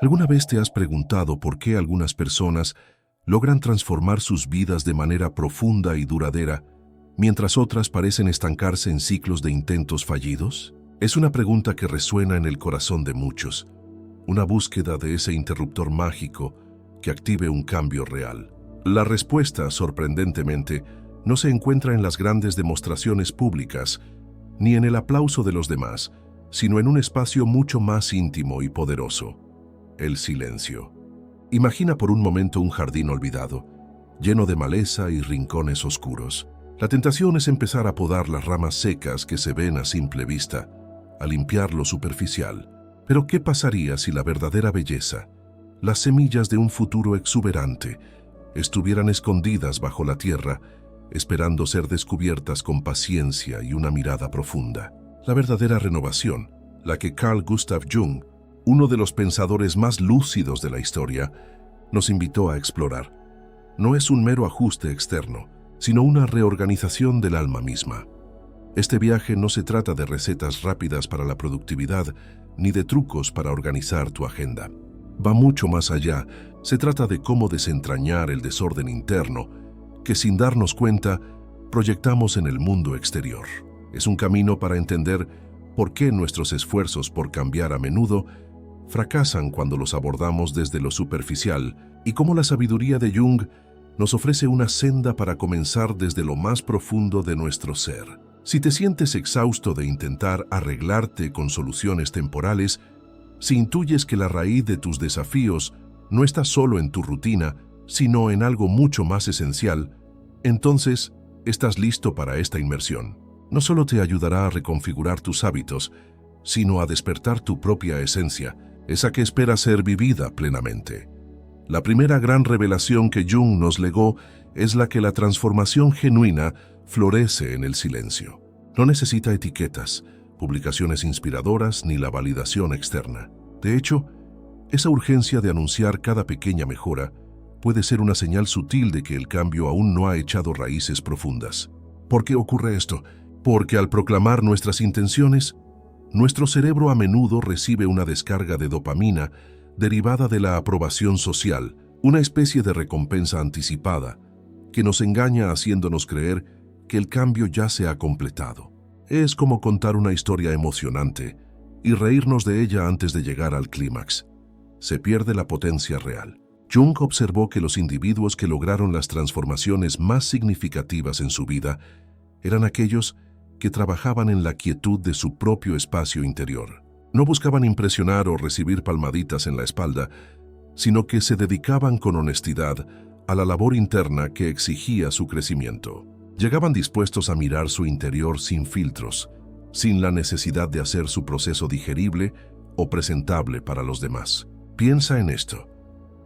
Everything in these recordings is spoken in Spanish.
¿Alguna vez te has preguntado por qué algunas personas logran transformar sus vidas de manera profunda y duradera, mientras otras parecen estancarse en ciclos de intentos fallidos? Es una pregunta que resuena en el corazón de muchos, una búsqueda de ese interruptor mágico que active un cambio real. La respuesta, sorprendentemente, no se encuentra en las grandes demostraciones públicas, ni en el aplauso de los demás, sino en un espacio mucho más íntimo y poderoso: el silencio. Imagina por un momento un jardín olvidado, lleno de maleza y rincones oscuros. La tentación es empezar a podar las ramas secas que se ven a simple vista, a limpiar lo superficial. Pero ¿qué pasaría si la verdadera belleza, las semillas de un futuro exuberante, estuvieran escondidas bajo la tierra, esperando ser descubiertas con paciencia y una mirada profunda? La verdadera renovación, la que Carl Gustav Jung, uno de los pensadores más lúcidos de la historia, nos invitó a explorar, no es un mero ajuste externo, sino una reorganización del alma misma. Este viaje no se trata de recetas rápidas para la productividad, ni de trucos para organizar tu agenda. Va mucho más allá. Se trata de cómo desentrañar el desorden interno que, sin darnos cuenta, proyectamos en el mundo exterior. Es un camino para entender por qué nuestros esfuerzos por cambiar a menudo fracasan cuando los abordamos desde lo superficial, y cómo la sabiduría de Jung nos ofrece una senda para comenzar desde lo más profundo de nuestro ser. Si te sientes exhausto de intentar arreglarte con soluciones temporales, si intuyes que la raíz de tus desafíos no está solo en tu rutina, sino en algo mucho más esencial, entonces estás listo para esta inmersión. No solo te ayudará a reconfigurar tus hábitos, sino a despertar tu propia esencia, esa que espera ser vivida plenamente. La primera gran revelación que Jung nos legó es la que la transformación genuina florece en el silencio. No necesita etiquetas, publicaciones inspiradoras ni la validación externa. De hecho, esa urgencia de anunciar cada pequeña mejora puede ser una señal sutil de que el cambio aún no ha echado raíces profundas. ¿Por qué ocurre esto? Porque al proclamar nuestras intenciones, nuestro cerebro a menudo recibe una descarga de dopamina derivada de la aprobación social, una especie de recompensa anticipada que nos engaña haciéndonos creer que el cambio ya se ha completado. Es como contar una historia emocionante y reírnos de ella antes de llegar al clímax. Se pierde la potencia real. Jung observó que los individuos que lograron las transformaciones más significativas en su vida eran aquellos que trabajaban en la quietud de su propio espacio interior. No buscaban impresionar o recibir palmaditas en la espalda, sino que se dedicaban con honestidad a la labor interna que exigía su crecimiento. Llegaban dispuestos a mirar su interior sin filtros, sin la necesidad de hacer su proceso digerible o presentable para los demás. Piensa en esto.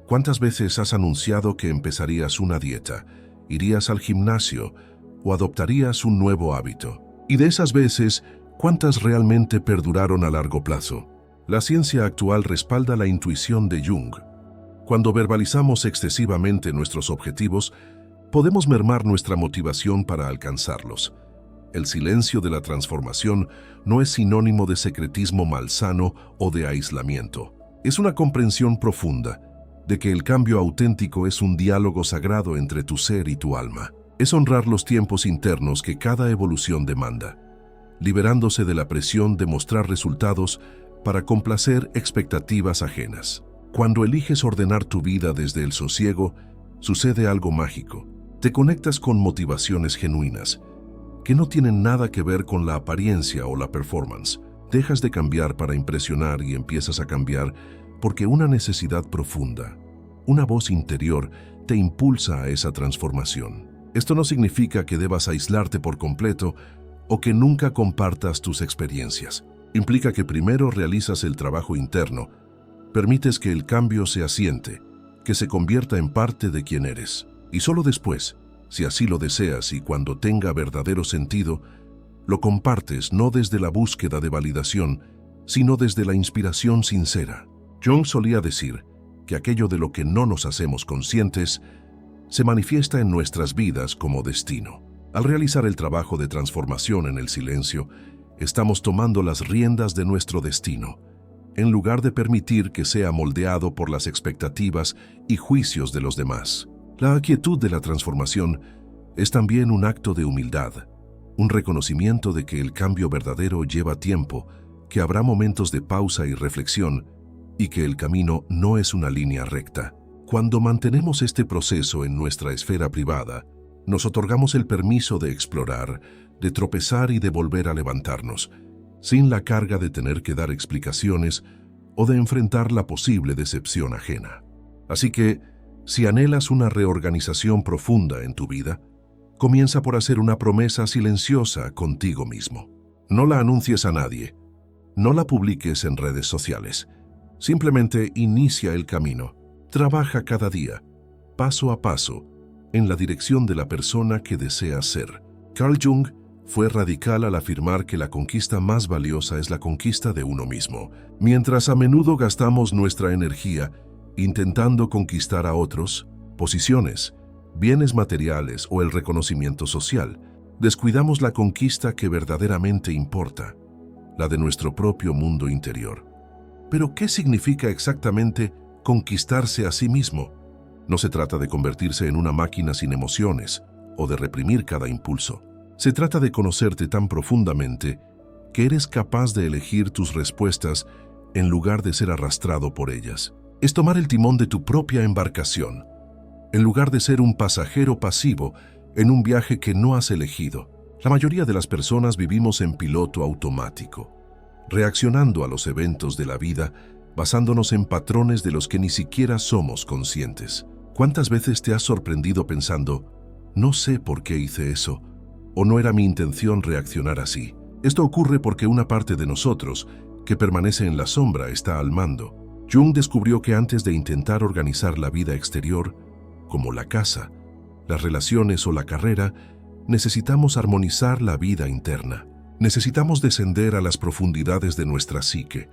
¿Cuántas veces has anunciado que empezarías una dieta, irías al gimnasio o adoptarías un nuevo hábito? Y de esas veces, ¿cuántas realmente perduraron a largo plazo? La ciencia actual respalda la intuición de Jung. Cuando verbalizamos excesivamente nuestros objetivos, podemos mermar nuestra motivación para alcanzarlos. El silencio de la transformación no es sinónimo de secretismo malsano o de aislamiento. Es una comprensión profunda de que el cambio auténtico es un diálogo sagrado entre tu ser y tu alma. Es honrar los tiempos internos que cada evolución demanda, liberándose de la presión de mostrar resultados para complacer expectativas ajenas. Cuando eliges ordenar tu vida desde el sosiego, sucede algo mágico. Te conectas con motivaciones genuinas, que no tienen nada que ver con la apariencia o la performance. Dejas de cambiar para impresionar y empiezas a cambiar porque una necesidad profunda, una voz interior, te impulsa a esa transformación. Esto no significa que debas aislarte por completo o que nunca compartas tus experiencias. Implica que primero realizas el trabajo interno, permites que el cambio se asiente, que se convierta en parte de quien eres. Y solo después, si así lo deseas y cuando tenga verdadero sentido, lo compartes no desde la búsqueda de validación, sino desde la inspiración sincera. Jung solía decir que aquello de lo que no nos hacemos conscientes se manifiesta en nuestras vidas como destino. Al realizar el trabajo de transformación en el silencio, estamos tomando las riendas de nuestro destino, en lugar de permitir que sea moldeado por las expectativas y juicios de los demás. La quietud de la transformación es también un acto de humildad, un reconocimiento de que el cambio verdadero lleva tiempo, que habrá momentos de pausa y reflexión, y que el camino no es una línea recta. Cuando mantenemos este proceso en nuestra esfera privada, nos otorgamos el permiso de explorar, de tropezar y de volver a levantarnos, sin la carga de tener que dar explicaciones o de enfrentar la posible decepción ajena. Así que, si anhelas una reorganización profunda en tu vida, comienza por hacer una promesa silenciosa contigo mismo. No la anuncies a nadie, no la publiques en redes sociales. Simplemente inicia el camino. Trabaja cada día, paso a paso, en la dirección de la persona que deseas ser. Carl Jung fue radical al afirmar que la conquista más valiosa es la conquista de uno mismo. Mientras a menudo gastamos nuestra energía intentando conquistar a otros, posiciones, bienes materiales o el reconocimiento social, descuidamos la conquista que verdaderamente importa, la de nuestro propio mundo interior. Pero, ¿qué significa exactamente conquistarse a sí mismo? No se trata de convertirse en una máquina sin emociones o de reprimir cada impulso. Se trata de conocerte tan profundamente que eres capaz de elegir tus respuestas en lugar de ser arrastrado por ellas. Es tomar el timón de tu propia embarcación, en lugar de ser un pasajero pasivo en un viaje que no has elegido. La mayoría de las personas vivimos en piloto automático, reaccionando a los eventos de la vida basándonos en patrones de los que ni siquiera somos conscientes. ¿Cuántas veces te has sorprendido pensando, no sé por qué hice eso, o no era mi intención reaccionar así? Esto ocurre porque una parte de nosotros, que permanece en la sombra, está al mando. Jung descubrió que antes de intentar organizar la vida exterior, como la casa, las relaciones o la carrera, necesitamos armonizar la vida interna. Necesitamos descender a las profundidades de nuestra psique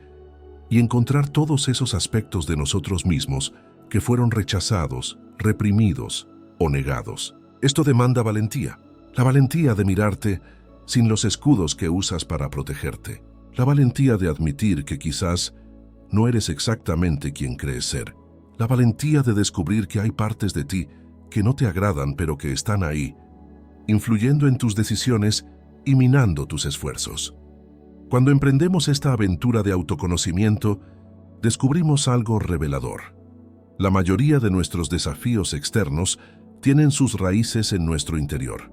y encontrar todos esos aspectos de nosotros mismos que fueron rechazados, reprimidos o negados. Esto demanda valentía. La valentía de mirarte sin los escudos que usas para protegerte. La valentía de admitir que quizás no eres exactamente quien crees ser. La valentía de descubrir que hay partes de ti que no te agradan pero que están ahí, influyendo en tus decisiones y minando tus esfuerzos. Cuando emprendemos esta aventura de autoconocimiento, descubrimos algo revelador. La mayoría de nuestros desafíos externos tienen sus raíces en nuestro interior.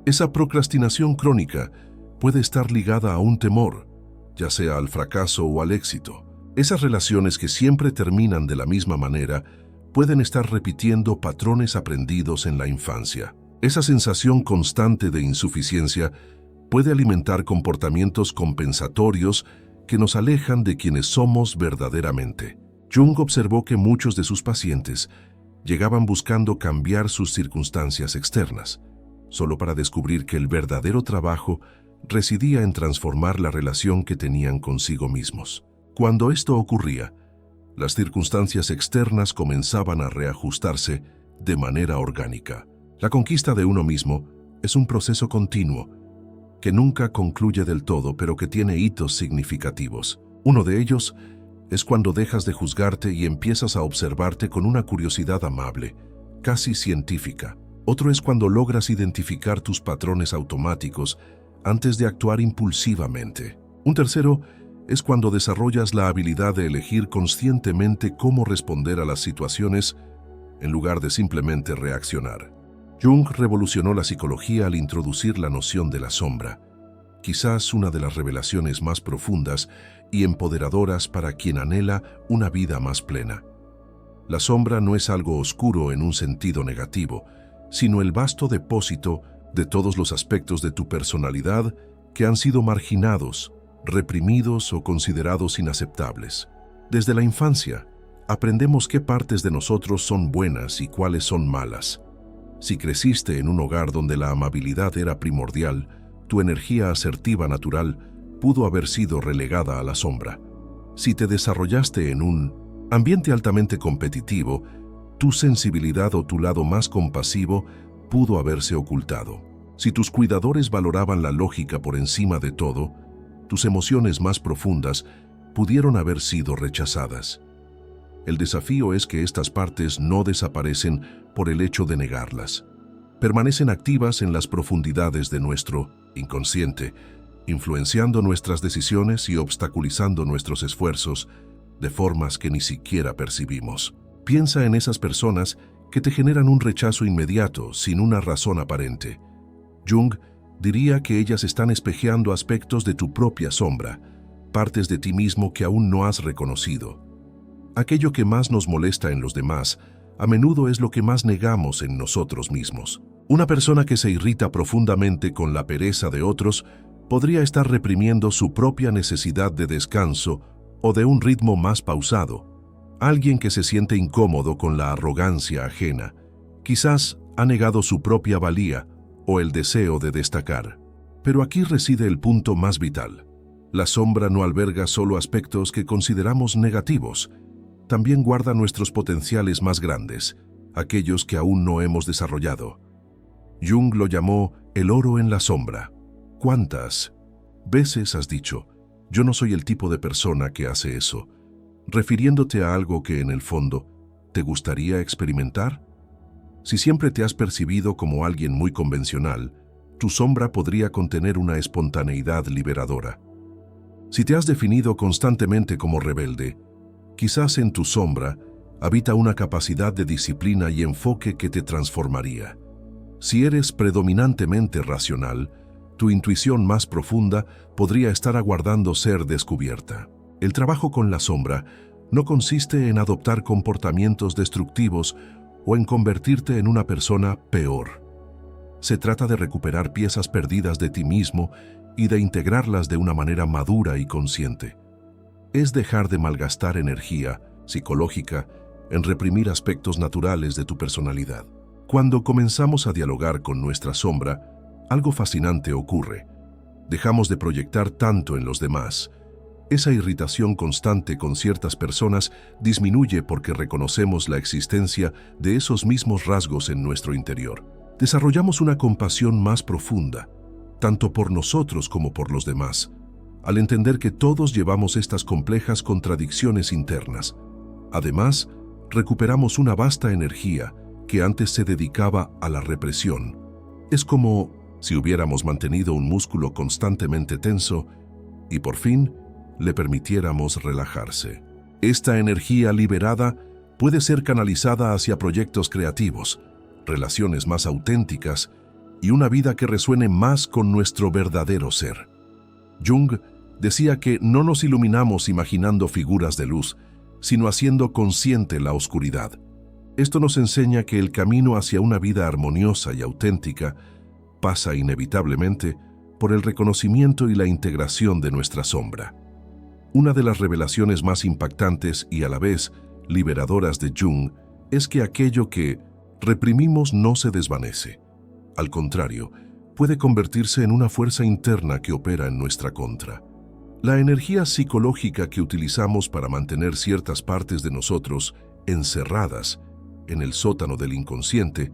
Esa procrastinación crónica puede estar ligada a un temor, ya sea al fracaso o al éxito. Esas relaciones que siempre terminan de la misma manera pueden estar repitiendo patrones aprendidos en la infancia. Esa sensación constante de insuficiencia puede alimentar comportamientos compensatorios que nos alejan de quienes somos verdaderamente. Jung observó que muchos de sus pacientes llegaban buscando cambiar sus circunstancias externas, solo para descubrir que el verdadero trabajo residía en transformar la relación que tenían consigo mismos. Cuando esto ocurría, las circunstancias externas comenzaban a reajustarse de manera orgánica. La conquista de uno mismo es un proceso continuo que nunca concluye del todo, pero que tiene hitos significativos. Uno de ellos es cuando dejas de juzgarte y empiezas a observarte con una curiosidad amable, casi científica. Otro es cuando logras identificar tus patrones automáticos antes de actuar impulsivamente. Un tercero es cuando desarrollas la habilidad de elegir conscientemente cómo responder a las situaciones en lugar de simplemente reaccionar. Jung revolucionó la psicología al introducir la noción de la sombra, quizás una de las revelaciones más profundas y empoderadoras para quien anhela una vida más plena. La sombra no es algo oscuro en un sentido negativo, sino el vasto depósito de todos los aspectos de tu personalidad que han sido marginados, reprimidos o considerados inaceptables. Desde la infancia, aprendemos qué partes de nosotros son buenas y cuáles son malas. Si creciste en un hogar donde la amabilidad era primordial, tu energía asertiva natural pudo haber sido relegada a la sombra. Si te desarrollaste en un ambiente altamente competitivo, tu sensibilidad o tu lado más compasivo pudo haberse ocultado. Si tus cuidadores valoraban la lógica por encima de todo, tus emociones más profundas pudieron haber sido rechazadas. El desafío es que estas partes no desaparecen por el hecho de negarlas. Permanecen activas en las profundidades de nuestro inconsciente, influenciando nuestras decisiones y obstaculizando nuestros esfuerzos de formas que ni siquiera percibimos. Piensa en esas personas que te generan un rechazo inmediato, sin una razón aparente. Jung diría que ellas están espejeando aspectos de tu propia sombra, partes de ti mismo que aún no has reconocido. Aquello que más nos molesta en los demás, a menudo es lo que más negamos en nosotros mismos. Una persona que se irrita profundamente con la pereza de otros podría estar reprimiendo su propia necesidad de descanso o de un ritmo más pausado. Alguien que se siente incómodo con la arrogancia ajena, quizás ha negado su propia valía o el deseo de destacar. Pero aquí reside el punto más vital. La sombra no alberga solo aspectos que consideramos negativos, también guarda nuestros potenciales más grandes, aquellos que aún no hemos desarrollado. Jung lo llamó el oro en la sombra. ¿Cuántas veces has dicho, yo no soy el tipo de persona que hace eso, refiriéndote a algo que en el fondo te gustaría experimentar? Si siempre te has percibido como alguien muy convencional, tu sombra podría contener una espontaneidad liberadora. Si te has definido constantemente como rebelde, quizás en tu sombra habita una capacidad de disciplina y enfoque que te transformaría. Si eres predominantemente racional, tu intuición más profunda podría estar aguardando ser descubierta. El trabajo con la sombra no consiste en adoptar comportamientos destructivos o en convertirte en una persona peor. Se trata de recuperar piezas perdidas de ti mismo y de integrarlas de una manera madura y consciente. Es dejar de malgastar energía psicológica en reprimir aspectos naturales de tu personalidad. Cuando comenzamos a dialogar con nuestra sombra, algo fascinante ocurre. Dejamos de proyectar tanto en los demás. Esa irritación constante con ciertas personas disminuye porque reconocemos la existencia de esos mismos rasgos en nuestro interior. Desarrollamos una compasión más profunda, tanto por nosotros como por los demás, al entender que todos llevamos estas complejas contradicciones internas. Además, recuperamos una vasta energía que antes se dedicaba a la represión. Es como si hubiéramos mantenido un músculo constantemente tenso y por fin le permitiéramos relajarse. Esta energía liberada puede ser canalizada hacia proyectos creativos, relaciones más auténticas y una vida que resuene más con nuestro verdadero ser. Jung decía que no nos iluminamos imaginando figuras de luz, sino haciendo consciente la oscuridad. Esto nos enseña que el camino hacia una vida armoniosa y auténtica pasa inevitablemente por el reconocimiento y la integración de nuestra sombra. Una de las revelaciones más impactantes y a la vez liberadoras de Jung es que aquello que reprimimos no se desvanece. Al contrario, puede convertirse en una fuerza interna que opera en nuestra contra. La energía psicológica que utilizamos para mantener ciertas partes de nosotros encerradas en el sótano del inconsciente,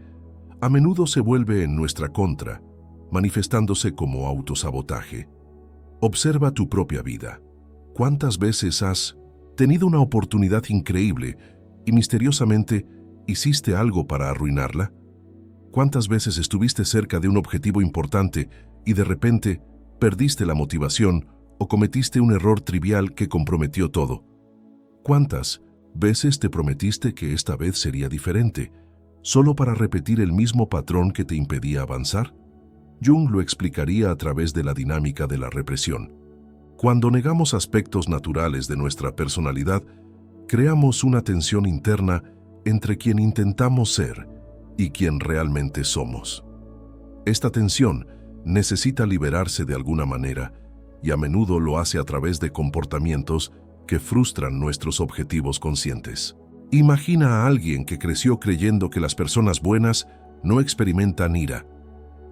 a menudo se vuelve en nuestra contra, manifestándose como autosabotaje. Observa tu propia vida. ¿Cuántas veces has tenido una oportunidad increíble y misteriosamente hiciste algo para arruinarla? ¿Cuántas veces estuviste cerca de un objetivo importante y de repente perdiste la motivación o cometiste un error trivial que comprometió todo? ¿Cuántas veces te prometiste que esta vez sería diferente, solo para repetir el mismo patrón que te impedía avanzar? Jung lo explicaría a través de la dinámica de la represión. Cuando negamos aspectos naturales de nuestra personalidad, creamos una tensión interna entre quien intentamos ser y quien realmente somos. Esta tensión necesita liberarse de alguna manera y a menudo lo hace a través de comportamientos que frustran nuestros objetivos conscientes. Imagina a alguien que creció creyendo que las personas buenas no experimentan ira.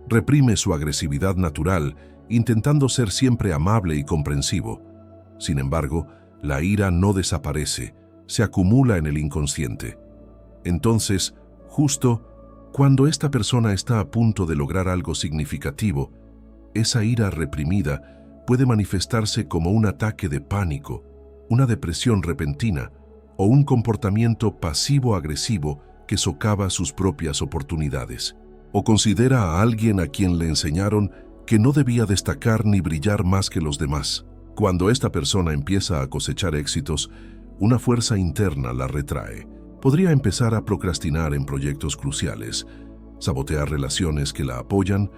Reprime su agresividad natural, intentando ser siempre amable y comprensivo. Sin embargo, la ira no desaparece, se acumula en el inconsciente. Entonces, justo cuando esta persona está a punto de lograr algo significativo, esa ira reprimida puede manifestarse como un ataque de pánico, una depresión repentina o un comportamiento pasivo-agresivo que socava sus propias oportunidades. O considera a alguien a quien le enseñaron que no debía destacar ni brillar más que los demás. Cuando esta persona empieza a cosechar éxitos, una fuerza interna la retrae. Podría empezar a procrastinar en proyectos cruciales, sabotear relaciones que la apoyan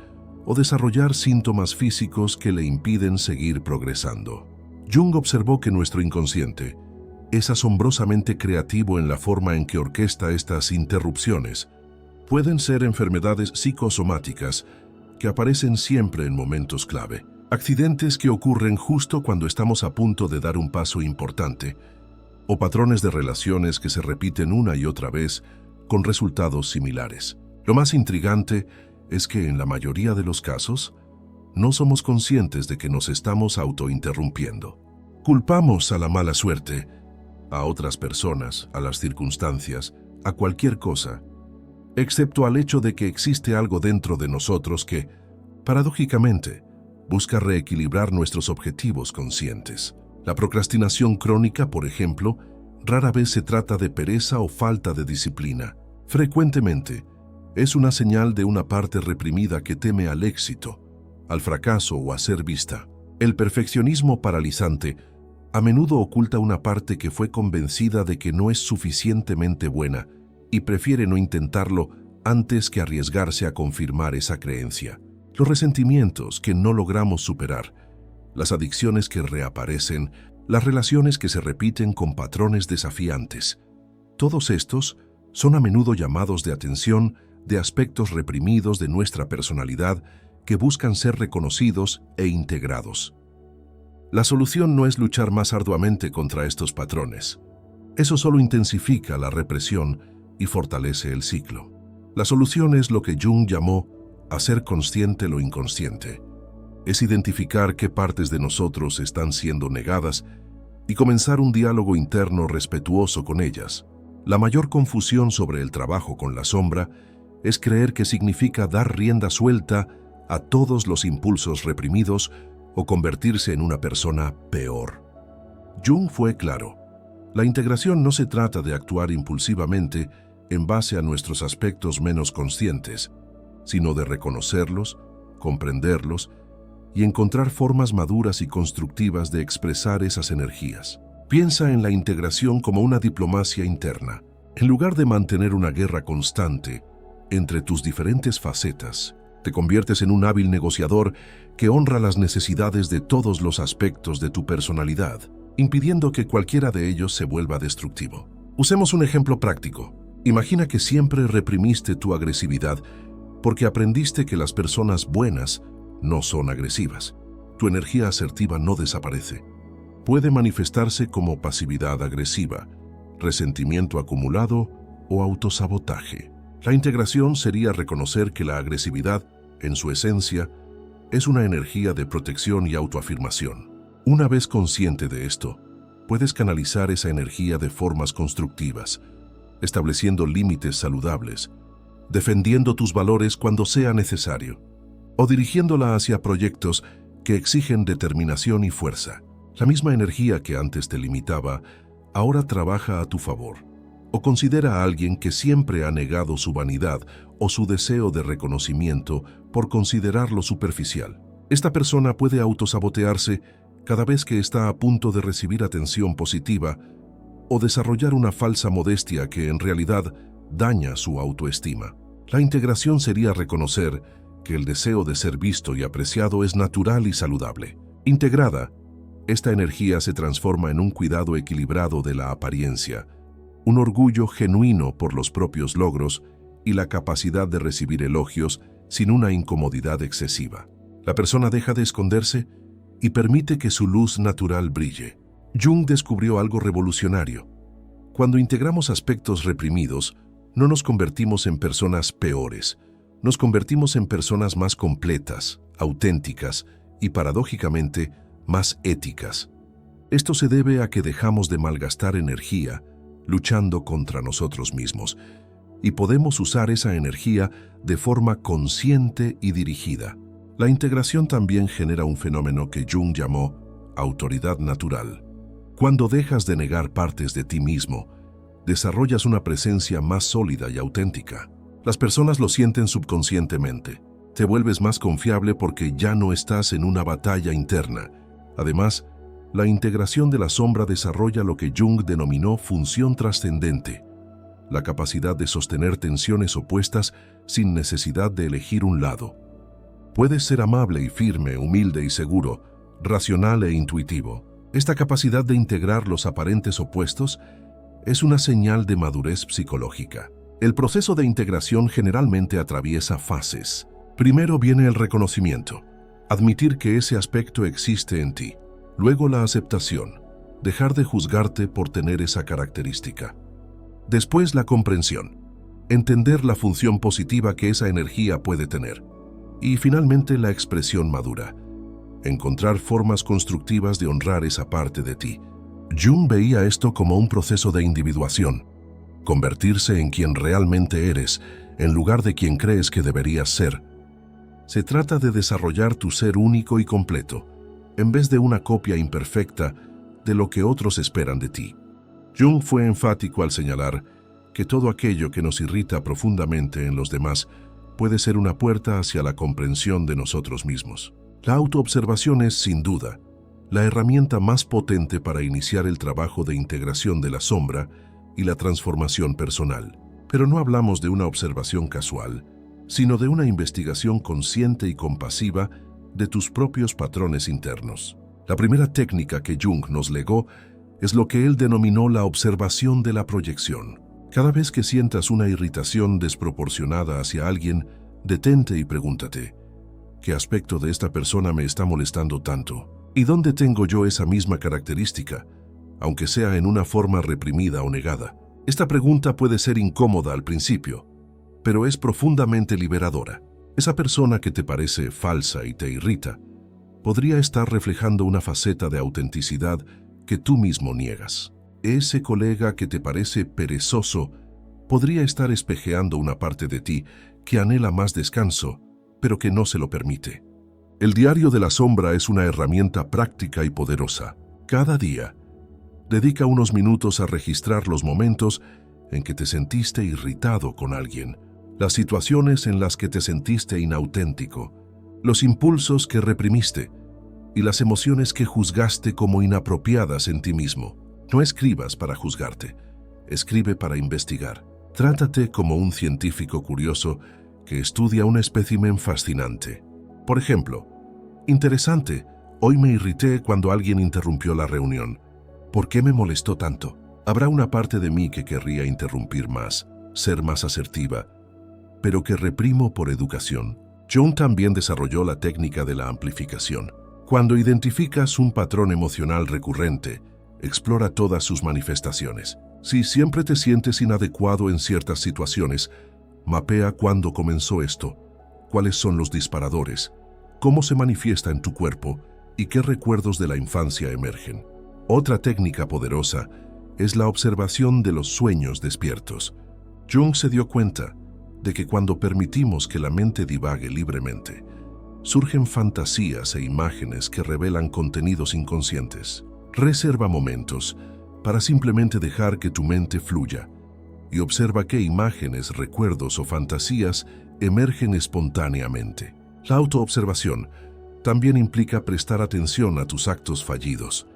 o desarrollar síntomas físicos que le impiden seguir progresando. Jung observó que nuestro inconsciente es asombrosamente creativo en la forma en que orquesta estas interrupciones. Pueden ser enfermedades psicosomáticas que aparecen siempre en momentos clave, accidentes que ocurren justo cuando estamos a punto de dar un paso importante, o patrones de relaciones que se repiten una y otra vez con resultados similares. Lo más intrigante es que en la mayoría de los casos no somos conscientes de que nos estamos autointerrumpiendo. Culpamos a la mala suerte, a otras personas, a las circunstancias, a cualquier cosa, excepto al hecho de que existe algo dentro de nosotros que, paradójicamente, busca reequilibrar nuestros objetivos conscientes. La procrastinación crónica, por ejemplo, rara vez se trata de pereza o falta de disciplina. Frecuentemente, es una señal de una parte reprimida que teme al éxito, al fracaso o a ser vista. El perfeccionismo paralizante a menudo oculta una parte que fue convencida de que no es suficientemente buena y prefiere no intentarlo antes que arriesgarse a confirmar esa creencia. Los resentimientos que no logramos superar, las adicciones que reaparecen, las relaciones que se repiten con patrones desafiantes. Todos estos son a menudo llamados de atención de aspectos reprimidos de nuestra personalidad que buscan ser reconocidos e integrados. La solución no es luchar más arduamente contra estos patrones. Eso solo intensifica la represión y fortalece el ciclo. La solución es lo que Jung llamó hacer consciente lo inconsciente. Es identificar qué partes de nosotros están siendo negadas y comenzar un diálogo interno respetuoso con ellas. La mayor confusión sobre el trabajo con la sombra es creer que significa dar rienda suelta a todos los impulsos reprimidos o convertirse en una persona peor. Jung fue claro. La integración no se trata de actuar impulsivamente en base a nuestros aspectos menos conscientes, sino de reconocerlos, comprenderlos y encontrar formas maduras y constructivas de expresar esas energías. Piensa en la integración como una diplomacia interna. En lugar de mantener una guerra constante entre tus diferentes facetas, te conviertes en un hábil negociador que honra las necesidades de todos los aspectos de tu personalidad, impidiendo que cualquiera de ellos se vuelva destructivo. Usemos un ejemplo práctico. Imagina que siempre reprimiste tu agresividad porque aprendiste que las personas buenas no son agresivas. Tu energía asertiva no desaparece. Puede manifestarse como pasividad agresiva, resentimiento acumulado o autosabotaje. La integración sería reconocer que la agresividad, en su esencia, es una energía de protección y autoafirmación. Una vez consciente de esto, puedes canalizar esa energía de formas constructivas, estableciendo límites saludables, defendiendo tus valores cuando sea necesario, o dirigiéndola hacia proyectos que exigen determinación y fuerza. La misma energía que antes te limitaba, ahora trabaja a tu favor. O considera a alguien que siempre ha negado su vanidad o su deseo de reconocimiento por considerarlo superficial. Esta persona puede autosabotearse cada vez que está a punto de recibir atención positiva o desarrollar una falsa modestia que en realidad daña su autoestima. La integración sería reconocer que el deseo de ser visto y apreciado es natural y saludable. Integrada, esta energía se transforma en un cuidado equilibrado de la apariencia, un orgullo genuino por los propios logros y la capacidad de recibir elogios sin una incomodidad excesiva. La persona deja de esconderse y permite que su luz natural brille. Jung descubrió algo revolucionario. Cuando integramos aspectos reprimidos, no nos convertimos en personas peores, nos convertimos en personas más completas, auténticas y, paradójicamente, más éticas. Esto se debe a que dejamos de malgastar energía luchando contra nosotros mismos, y podemos usar esa energía de forma consciente y dirigida. La integración también genera un fenómeno que Jung llamó autoridad natural. Cuando dejas de negar partes de ti mismo, desarrollas una presencia más sólida y auténtica. Las personas lo sienten subconscientemente. Te vuelves más confiable porque ya no estás en una batalla interna. Además, la integración de la sombra desarrolla lo que Jung denominó función trascendente, la capacidad de sostener tensiones opuestas sin necesidad de elegir un lado. Puedes ser amable y firme, humilde y seguro, racional e intuitivo. Esta capacidad de integrar los aparentes opuestos es una señal de madurez psicológica. El proceso de integración generalmente atraviesa fases. Primero viene el reconocimiento, admitir que ese aspecto existe en ti. Luego la aceptación, dejar de juzgarte por tener esa característica. Después la comprensión, entender la función positiva que esa energía puede tener. Y finalmente la expresión madura, encontrar formas constructivas de honrar esa parte de ti. Jung veía esto como un proceso de individuación, convertirse en quien realmente eres, en lugar de quien crees que deberías ser. Se trata de desarrollar tu ser único y completo, en vez de una copia imperfecta de lo que otros esperan de ti. Jung fue enfático al señalar que todo aquello que nos irrita profundamente en los demás puede ser una puerta hacia la comprensión de nosotros mismos. La autoobservación es, sin duda, la herramienta más potente para iniciar el trabajo de integración de la sombra y la transformación personal. Pero no hablamos de una observación casual, sino de una investigación consciente y compasiva de tus propios patrones internos. La primera técnica que Jung nos legó es lo que él denominó la observación de la proyección. Cada vez que sientas una irritación desproporcionada hacia alguien, detente y pregúntate, ¿qué aspecto de esta persona me está molestando tanto? ¿Y dónde tengo yo esa misma característica, aunque sea en una forma reprimida o negada? Esta pregunta puede ser incómoda al principio, pero es profundamente liberadora. Esa persona que te parece falsa y te irrita podría estar reflejando una faceta de autenticidad que tú mismo niegas. Ese colega que te parece perezoso podría estar espejeando una parte de ti que anhela más descanso, pero que no se lo permite. El diario de la sombra es una herramienta práctica y poderosa. Cada día, dedica unos minutos a registrar los momentos en que te sentiste irritado con alguien, las situaciones en las que te sentiste inauténtico, los impulsos que reprimiste y las emociones que juzgaste como inapropiadas en ti mismo. No escribas para juzgarte, escribe para investigar. Trátate como un científico curioso que estudia un espécimen fascinante. Por ejemplo, interesante, hoy me irrité cuando alguien interrumpió la reunión. ¿Por qué me molestó tanto? Habrá una parte de mí que querría interrumpir más, ser más asertiva, pero que reprimo por educación. Jung también desarrolló la técnica de la amplificación. Cuando identificas un patrón emocional recurrente, explora todas sus manifestaciones. Si siempre te sientes inadecuado en ciertas situaciones, mapea cuándo comenzó esto, cuáles son los disparadores, cómo se manifiesta en tu cuerpo y qué recuerdos de la infancia emergen. Otra técnica poderosa es la observación de los sueños despiertos. Jung se dio cuenta de que cuando permitimos que la mente divague libremente, surgen fantasías e imágenes que revelan contenidos inconscientes. Reserva momentos para simplemente dejar que tu mente fluya y observa qué imágenes, recuerdos o fantasías emergen espontáneamente. La autoobservación también implica prestar atención a tus actos fallidos,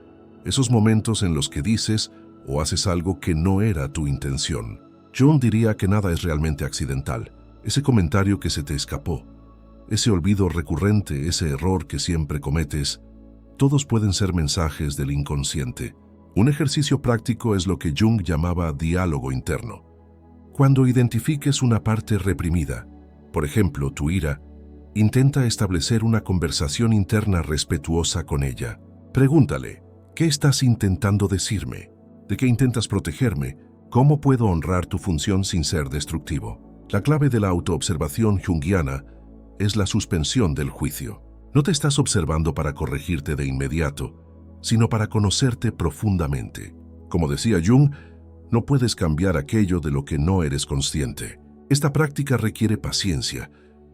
esos momentos en los que dices o haces algo que no era tu intención. Jung diría que nada es realmente accidental. Ese comentario que se te escapó, ese olvido recurrente, ese error que siempre cometes, todos pueden ser mensajes del inconsciente. Un ejercicio práctico es lo que Jung llamaba diálogo interno. Cuando identifiques una parte reprimida, por ejemplo, tu ira, intenta establecer una conversación interna respetuosa con ella. Pregúntale, ¿qué estás intentando decirme? ¿De qué intentas protegerme? ¿Cómo puedo honrar tu función sin ser destructivo? La clave de la autoobservación junguiana es la suspensión del juicio. No te estás observando para corregirte de inmediato, sino para conocerte profundamente. Como decía Jung, no puedes cambiar aquello de lo que no eres consciente. Esta práctica requiere paciencia,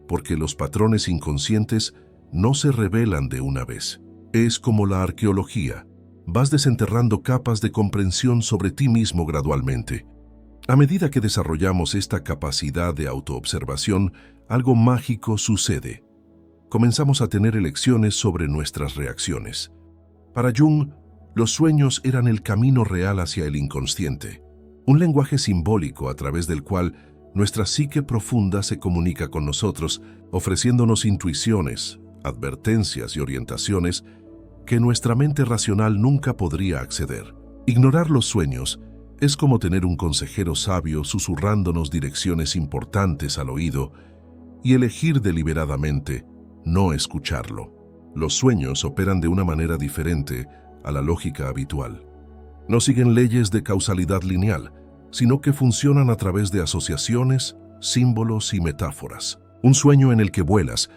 porque los patrones inconscientes no se revelan de una vez. Es como la arqueología. vas desenterrando capas de comprensión sobre ti mismo gradualmente. A medida que desarrollamos esta capacidad de autoobservación, algo mágico sucede. Comenzamos a tener elecciones sobre nuestras reacciones. Para Jung, los sueños eran el camino real hacia el inconsciente, un lenguaje simbólico a través del cual nuestra psique profunda se comunica con nosotros, ofreciéndonos intuiciones, advertencias y orientaciones que nuestra mente racional nunca podría acceder. Ignorar los sueños es como tener un consejero sabio susurrándonos direcciones importantes al oído y elegir deliberadamente no escucharlo. Los sueños operan de una manera diferente a la lógica habitual. No siguen leyes de causalidad lineal, sino que funcionan a través de asociaciones, símbolos y metáforas. Un sueño en el que vuelas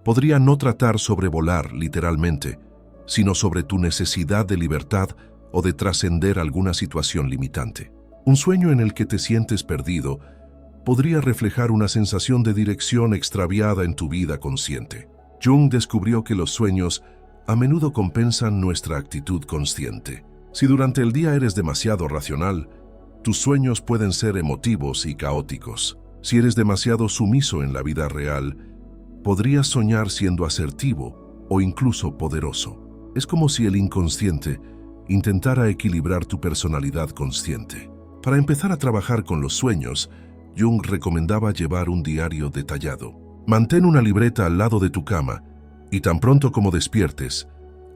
podría no tratar sobre volar literalmente, sino sobre tu necesidad de libertad o de trascender alguna situación limitante. Un sueño en el que te sientes perdido podría reflejar una sensación de dirección extraviada en tu vida consciente. Jung descubrió que los sueños a menudo compensan nuestra actitud consciente. Si durante el día eres demasiado racional, tus sueños pueden ser emotivos y caóticos. Si eres demasiado sumiso en la vida real, podrías soñar siendo asertivo o incluso poderoso. Es como si el inconsciente intentara equilibrar tu personalidad consciente. Para empezar a trabajar con los sueños, Jung recomendaba llevar un diario detallado. Mantén una libreta al lado de tu cama y tan pronto como despiertes,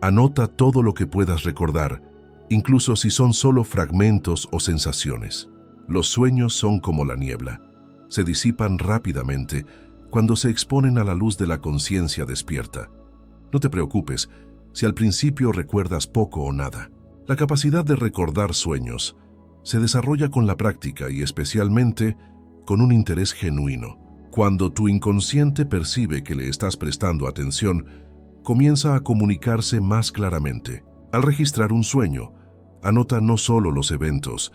anota todo lo que puedas recordar, incluso si son solo fragmentos o sensaciones. Los sueños son como la niebla. Se disipan rápidamente cuando se exponen a la luz de la conciencia despierta. No te preocupes si al principio recuerdas poco o nada. La capacidad de recordar sueños se desarrolla con la práctica y especialmente con un interés genuino. Cuando tu inconsciente percibe que le estás prestando atención, comienza a comunicarse más claramente. Al registrar un sueño, anota no solo los eventos,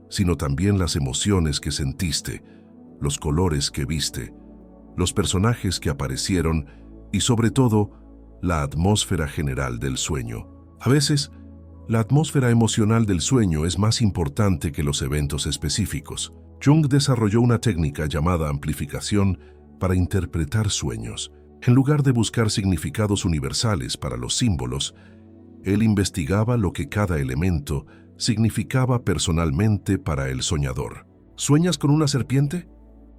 sino también las emociones que sentiste, los colores que viste, los personajes que aparecieron y sobre todo, la atmósfera general del sueño. A veces, la atmósfera emocional del sueño es más importante que los eventos específicos. Jung desarrolló una técnica llamada amplificación para interpretar sueños. En lugar de buscar significados universales para los símbolos, él investigaba lo que cada elemento significaba personalmente para el soñador. ¿Sueñas con una serpiente?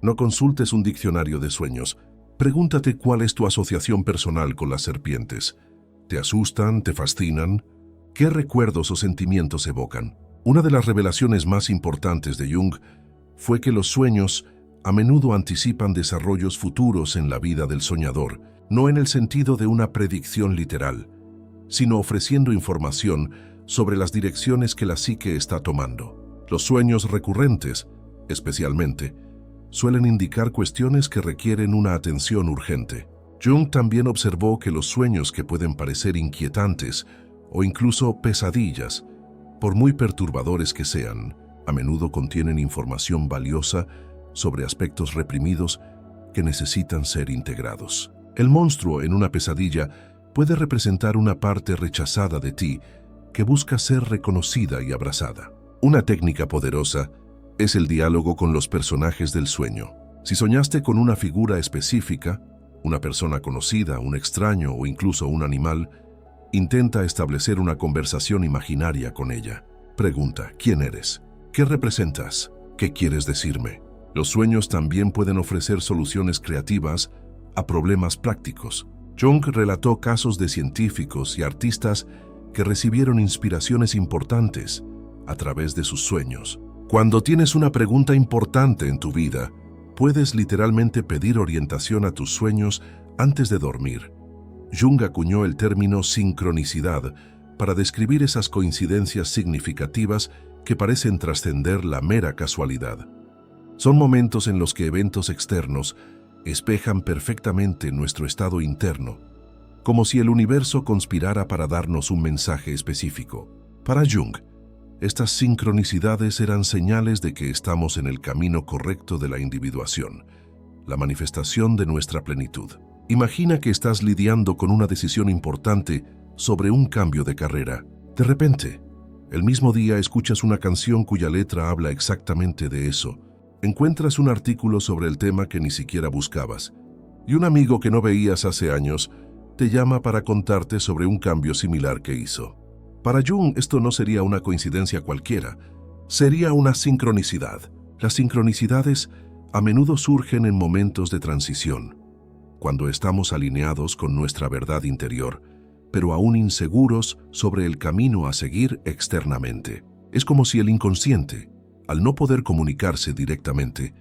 No consultes un diccionario de sueños. Pregúntate cuál es tu asociación personal con las serpientes. ¿Te asustan? ¿Te fascinan? ¿Qué recuerdos o sentimientos evocan? Una de las revelaciones más importantes de Jung fue que los sueños a menudo anticipan desarrollos futuros en la vida del soñador, no en el sentido de una predicción literal, sino ofreciendo información sobre las direcciones que la psique está tomando. Los sueños recurrentes, especialmente, suelen indicar cuestiones que requieren una atención urgente. Jung también observó que los sueños que pueden parecer inquietantes o incluso pesadillas, por muy perturbadores que sean, a menudo contienen información valiosa sobre aspectos reprimidos que necesitan ser integrados. El monstruo en una pesadilla puede representar una parte rechazada de ti que busca ser reconocida y abrazada. Una técnica poderosa es el diálogo con los personajes del sueño. Si soñaste con una figura específica, una persona conocida, un extraño o incluso un animal, intenta establecer una conversación imaginaria con ella. Pregunta, ¿quién eres? ¿Qué representas? ¿Qué quieres decirme? Los sueños también pueden ofrecer soluciones creativas a problemas prácticos. Jung relató casos de científicos y artistas que recibieron inspiraciones importantes a través de sus sueños. Cuando tienes una pregunta importante en tu vida, puedes literalmente pedir orientación a tus sueños antes de dormir. Jung acuñó el término sincronicidad para describir esas coincidencias significativas que parecen trascender la mera casualidad. Son momentos en los que eventos externos espejan perfectamente nuestro estado interno, como si el universo conspirara para darnos un mensaje específico. Para Jung, estas sincronicidades eran señales de que estamos en el camino correcto de la individuación, la manifestación de nuestra plenitud. Imagina que estás lidiando con una decisión importante sobre un cambio de carrera. De repente, el mismo día escuchas una canción cuya letra habla exactamente de eso. Encuentras un artículo sobre el tema que ni siquiera buscabas, y un amigo que no veías hace años te llama para contarte sobre un cambio similar que hizo. Para Jung, esto no sería una coincidencia cualquiera, sería una sincronicidad. Las sincronicidades a menudo surgen en momentos de transición, cuando estamos alineados con nuestra verdad interior, pero aún inseguros sobre el camino a seguir externamente. Es como si el inconsciente, al no poder comunicarse directamente,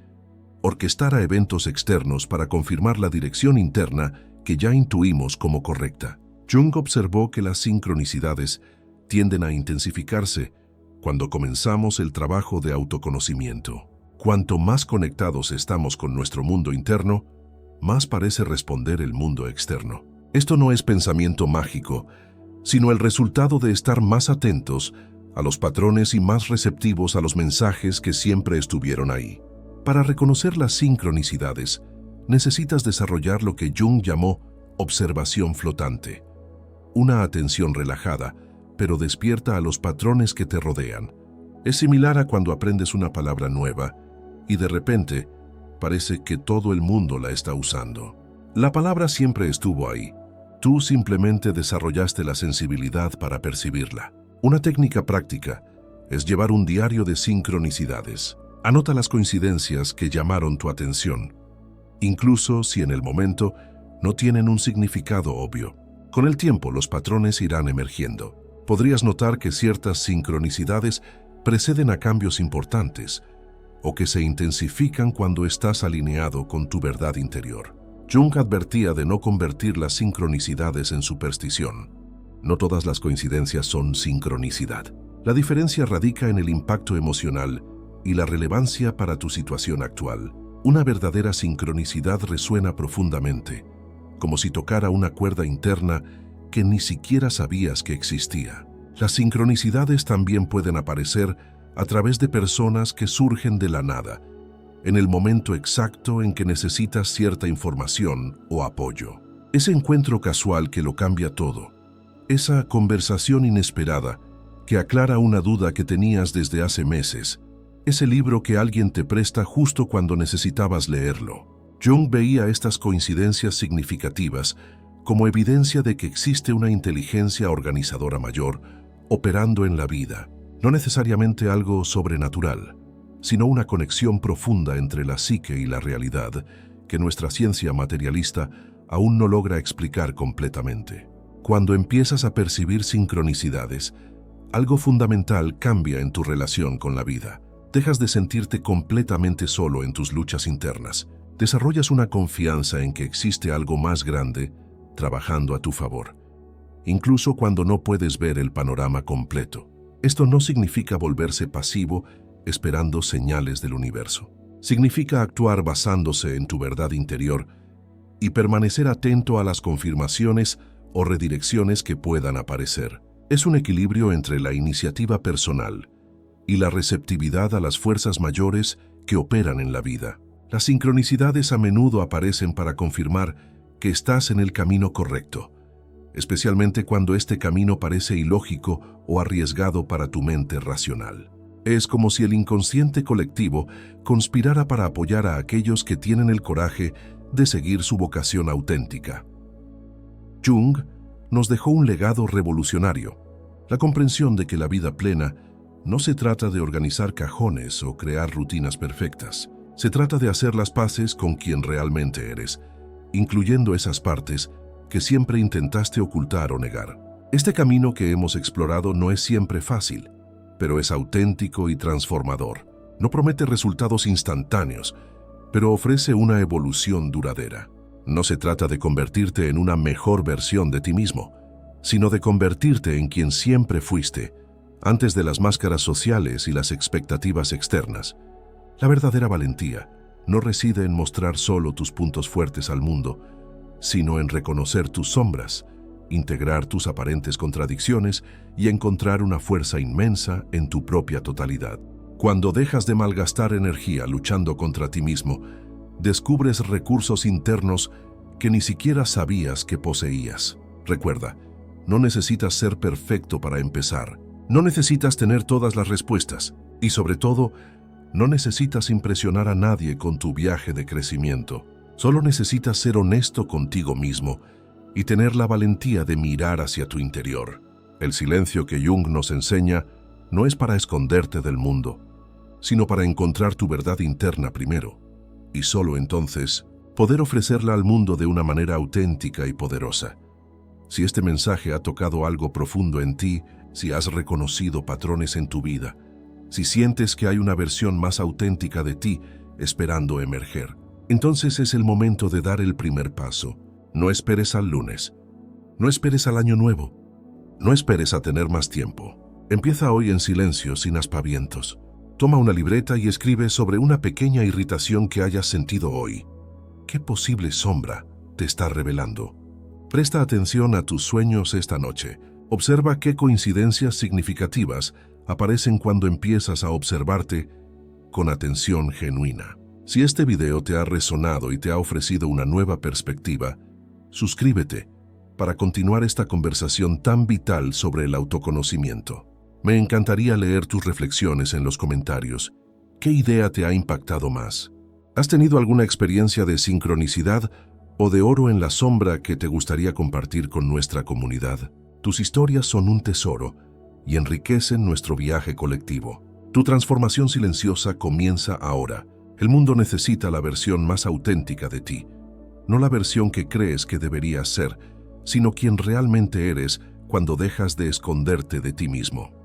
orquestara eventos externos para confirmar la dirección interna que ya intuimos como correcta. Jung observó que las sincronicidades tienden a intensificarse cuando comenzamos el trabajo de autoconocimiento. Cuanto más conectados estamos con nuestro mundo interno, más parece responder el mundo externo. Esto no es pensamiento mágico, sino el resultado de estar más atentos a los patrones y más receptivos a los mensajes que siempre estuvieron ahí. Para reconocer las sincronicidades, necesitas desarrollar lo que Jung llamó observación flotante, una atención relajada, pero despierta a los patrones que te rodean. Es similar a cuando aprendes una palabra nueva y de repente parece que todo el mundo la está usando. La palabra siempre estuvo ahí. Tú simplemente desarrollaste la sensibilidad para percibirla. Una técnica práctica es llevar un diario de sincronicidades. Anota las coincidencias que llamaron tu atención, incluso si en el momento no tienen un significado obvio. Con el tiempo, los patrones irán emergiendo. Podrías notar que ciertas sincronicidades preceden a cambios importantes o que se intensifican cuando estás alineado con tu verdad interior. Jung advertía de no convertir las sincronicidades en superstición. No todas las coincidencias son sincronicidad. La diferencia radica en el impacto emocional y la relevancia para tu situación actual. Una verdadera sincronicidad resuena profundamente, como si tocara una cuerda interna que ni siquiera sabías que existía. Las sincronicidades también pueden aparecer a través de personas que surgen de la nada, en el momento exacto en que necesitas cierta información o apoyo. Ese encuentro casual que lo cambia todo, esa conversación inesperada que aclara una duda que tenías desde hace meses, ese libro que alguien te presta justo cuando necesitabas leerlo. Jung veía estas coincidencias significativas como evidencia de que existe una inteligencia organizadora mayor operando en la vida, no necesariamente algo sobrenatural, sino una conexión profunda entre la psique y la realidad que nuestra ciencia materialista aún no logra explicar completamente. Cuando empiezas a percibir sincronicidades, algo fundamental cambia en tu relación con la vida. Dejas de sentirte completamente solo en tus luchas internas. Desarrollas una confianza en que existe algo más grande trabajando a tu favor, incluso cuando no puedes ver el panorama completo. Esto no significa volverse pasivo esperando señales del universo. Significa actuar basándose en tu verdad interior y permanecer atento a las confirmaciones o redirecciones que puedan aparecer. Es un equilibrio entre la iniciativa personal y la receptividad a las fuerzas mayores que operan en la vida. Las sincronicidades a menudo aparecen para confirmar que estás en el camino correcto, especialmente cuando este camino parece ilógico o arriesgado para tu mente racional. Es como si el inconsciente colectivo conspirara para apoyar a aquellos que tienen el coraje de seguir su vocación auténtica. Jung nos dejó un legado revolucionario, la comprensión de que la vida plena no se trata de organizar cajones o crear rutinas perfectas. Se trata de hacer las paces con quien realmente eres, incluyendo esas partes que siempre intentaste ocultar o negar. Este camino que hemos explorado no es siempre fácil, pero es auténtico y transformador. No promete resultados instantáneos, pero ofrece una evolución duradera. No se trata de convertirte en una mejor versión de ti mismo, sino de convertirte en quien siempre fuiste, antes de las máscaras sociales y las expectativas externas. La verdadera valentía no reside en mostrar solo tus puntos fuertes al mundo, sino en reconocer tus sombras, integrar tus aparentes contradicciones y encontrar una fuerza inmensa en tu propia totalidad. Cuando dejas de malgastar energía luchando contra ti mismo, descubres recursos internos que ni siquiera sabías que poseías. Recuerda, No necesitas ser perfecto para empezar. No necesitas tener todas las respuestas. Y sobre todo, no necesitas impresionar a nadie con tu viaje de crecimiento. Solo necesitas ser honesto contigo mismo y tener la valentía de mirar hacia tu interior. El silencio que Jung nos enseña no es para esconderte del mundo, sino para encontrar tu verdad interna primero, y solo entonces poder ofrecerla al mundo de una manera auténtica y poderosa. Si este mensaje ha tocado algo profundo en ti, si has reconocido patrones en tu vida, si sientes que hay una versión más auténtica de ti esperando emerger, entonces es el momento de dar el primer paso. No esperes al lunes. No esperes al año nuevo. No esperes a tener más tiempo. Empieza hoy en silencio, sin aspavientos. Toma una libreta y escribe sobre una pequeña irritación que hayas sentido hoy. ¿Qué posible sombra te está revelando? Presta atención a tus sueños esta noche. Observa qué coincidencias significativas aparecen cuando empiezas a observarte con atención genuina. Si este video te ha resonado y te ha ofrecido una nueva perspectiva, suscríbete para continuar esta conversación tan vital sobre el autoconocimiento. Me encantaría leer tus reflexiones en los comentarios. ¿Qué idea te ha impactado más? ¿Has tenido alguna experiencia de sincronicidad o de oro en la sombra que te gustaría compartir con nuestra comunidad? Tus historias son un tesoro y enriquecen nuestro viaje colectivo. Tu transformación silenciosa comienza ahora. El mundo necesita la versión más auténtica de ti, no la versión que crees que deberías ser, sino quien realmente eres cuando dejas de esconderte de ti mismo.